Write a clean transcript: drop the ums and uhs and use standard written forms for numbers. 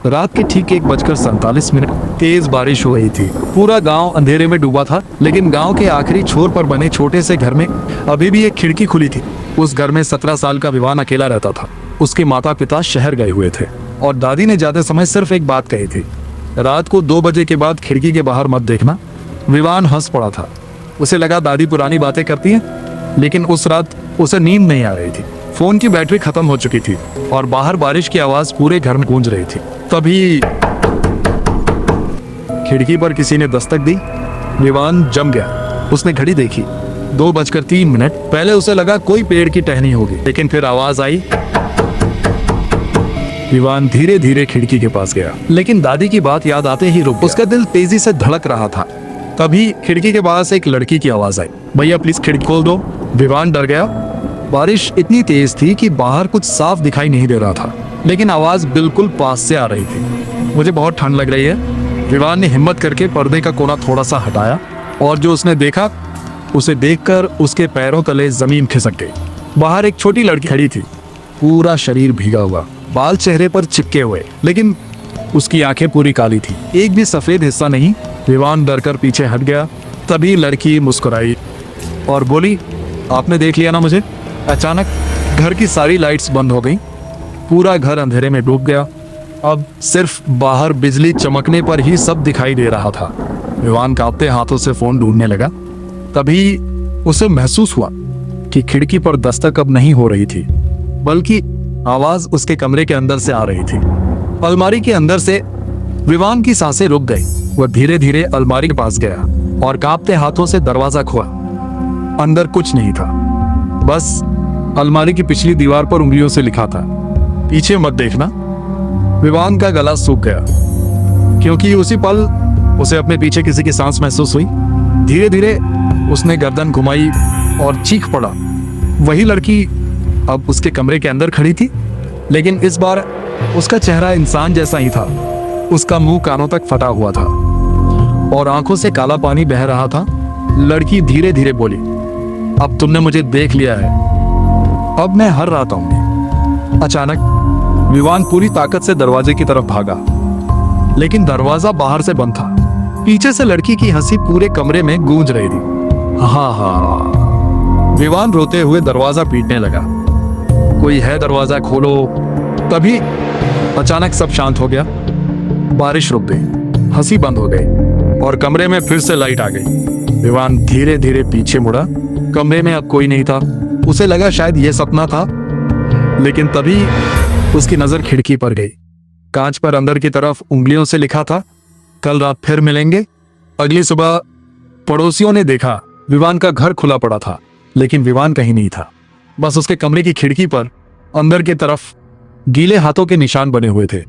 रात के ठीक 1:47 तेज बारिश हो रही थी। पूरा गांव अंधेरे में डूबा था, लेकिन गांव के आखिरी छोर पर बने छोटे से घर में अभी भी एक खिड़की खुली थी। उस घर में 17 साल का विवान अकेला रहता था। उसके माता पिता शहर गए हुए थे और दादी ने ज्यादा समय सिर्फ एक बात कही थी, रात को 2 बजे के बाद खिड़की के बाहर मत देखना। विवान हंस पड़ा था। उसे लगा दादी पुरानी बातें करती है, लेकिन उस रात उसे नींद नहीं आ रही थी। फोन की बैटरी खत्म हो चुकी थी और बाहर बारिश की आवाज पूरे घर में गूंज रही थी। तभी खिड़की पर किसी ने दस्तक दी। विवान जम गया। उसने घड़ी देखी, 2:03। पहले उसे लगा कोई पेड़ की टहनी होगी, लेकिन फिर आवाज आई। विवान धीरे धीरे खिड़की के पास गया, लेकिन दादी की बात याद आते ही रुक गया। उसका दिल तेजी से धड़क रहा था। तभी खिड़की के पास एक लड़की की आवाज आई, भैया प्लीज खिड़की खोल दो। विवान डर गया। बारिश इतनी तेज थी कि बाहर कुछ साफ दिखाई नहीं दे रहा था, लेकिन आवाज बिल्कुल पास से आ रही थी। मुझे बहुत ठंड लग रही है। विवान ने हिम्मत करके पर्दे का कोना थोड़ा सा हटाया और जो उसने देखा उसे देखकर उसके पैरों तले जमीन खिसक गई। बाहर एक छोटी लड़की खड़ी थी, पूरा शरीर भीगा हुआ, बाल चेहरे पर चिपके हुए, लेकिन उसकी आंखें पूरी काली थी, एक भी सफेद हिस्सा नहीं। विवान डरकर पीछे हट गया। तभी लड़की मुस्कुराई और बोली, आपने देख लिया ना मुझे। अचानक घर की सारी लाइट्स बंद हो गई। पूरा घर अंधेरे में डूब गया। अब सिर्फ बाहर बिजली चमकने पर ही सब दिखाई दे रहा था। विवान कांपते हाथों से फोन ढूंढने लगा। तभी उसे महसूस हुआ कि खिड़की पर दस्तक अब नहीं हो रही थी, बल्कि आवाज उसके कमरे के अंदर से आ रही थी। अलमारी के अंदर से। विवान की सांसें रुक गई। वह धीरे धीरे अलमारी के पास गया और कांपते हाथों से दरवाजा खोला। अंदर कुछ नहीं था, बस अलमारी की पिछली दीवार पर उंगलियों से लिखा था, पीछे मत देखना। विवान का गला सूख गया, क्योंकि उसी पल उसे अपने पीछे किसी की सांस महसूस हुई। धीरे धीरे उसने गर्दन घुमाई और चीख पड़ा। वही लड़की अब उसके कमरे के अंदर खड़ी थी, लेकिन इस बार उसका चेहरा इंसान जैसा ही था। उसका मुंह कानों तक फटा हुआ था और आंखों से काला पानी बह रहा था। लड़की धीरे धीरे बोली, अब तुमने मुझे देख लिया है, अब मैं हर रात आऊंगी। अचानक विवान पूरी ताकत से दरवाजे की तरफ भागा, लेकिन दरवाजा बाहर से बंद था। पीछे से लड़की की हंसी पूरे कमरे में गूंज रही थी। हा हा। विवान रोते हुए दरवाजा पीटने लगा, कोई है, दरवाजा खोलो। तभी अचानक सब शांत हो गया। बारिश रुक गई, हंसी बंद हो गई और कमरे में फिर से लाइट आ गई। विवान धीरे धीरे पीछे मुड़ा। कमरे में अब कोई नहीं था। उसे लगा शायद यह सपना था, लेकिन तभी उसकी नजर खिड़की पर गई। कांच पर अंदर की तरफ उंगलियों से लिखा था, कल रात फिर मिलेंगे। अगली सुबह पड़ोसियों ने देखा, विवान का घर खुला पड़ा था, लेकिन विवान कहीं नहीं था। बस उसके कमरे की खिड़की पर अंदर की तरफ गीले हाथों के निशान बने हुए थे।